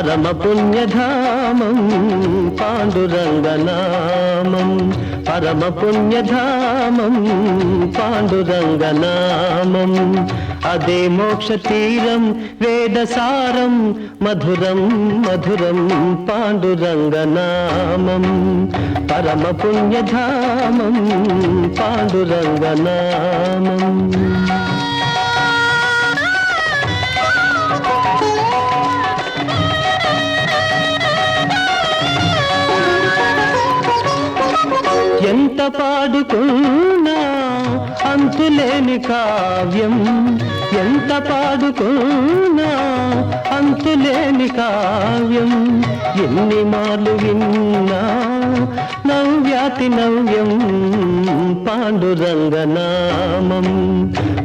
పరమ పుణ్యధామం పాండురంగనామం, పరమ పుణ్యధామం పాండురంగనామం. అదే మోక్ష తీరం వేదసారం మధురం మధురం పాండురంగనామం, పరమ పుణ్యధామం పాండురంగనామం. ఎంత పాడుకున్నా అంతులేని కావ్యం, ఎంత పాడుకున్నా అంతులేని కావ్యం. ఎన్ని మార్లు విన్నా నవ్యాతి నవ్యం పాండురంగనామం,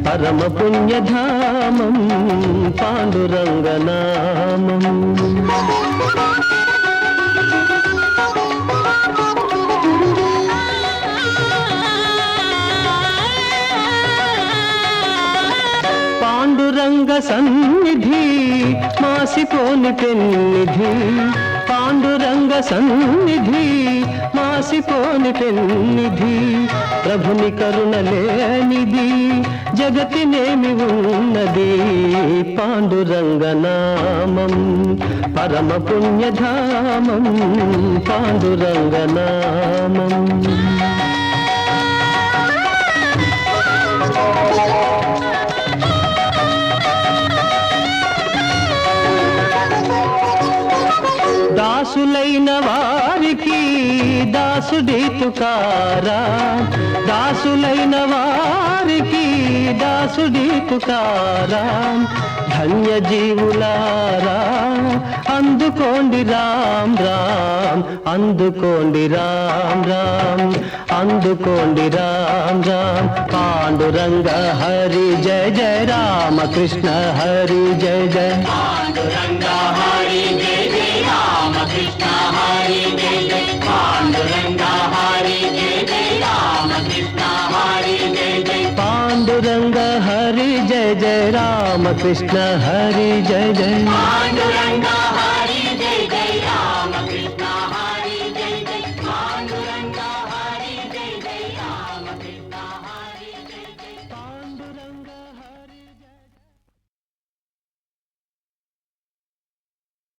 పరమ పుణ్యధామం పాండురంగనామం. పాండురంగ సన్నిధి మాసిపోని పెన్నిధి, పాండురంగ సన్నిధి మాసిపోని పెన్నిధి. ప్రభుని కరుణ లేనిది జగతినేమి ఉన్నది, పాండురంగనామం పరమ పుణ్యధామం పాండురంగనామం. దాసులైన వారికి దాసుడి తుకారా, దాసులైన వారికి దాసుడి తుకారా. ధన్య జీవులారా అందుకోండి రామ్ రామ్, అందుకోండి రామ్ రామ్, అందుకోండి రామ్ రామ్. పాండురంగ హరి జయ జయ రామకృష్ణ హరి జయ జయ, పాండురంగ హరి జయ జయ రామకృష్ణ హరి జయ జయ, పాండురంగ హరి జయ జయ రామకృష్ణ హరి జయ జయ, పాండురంగ హరి జయ జయ రామకృష్ణ హరి జయ జయ, పాండురంగ హరి జయ జయ రామకృష్ణ హరి జయ జయ, పాండురంగ హరి జయ జయ రామకృష్ణ.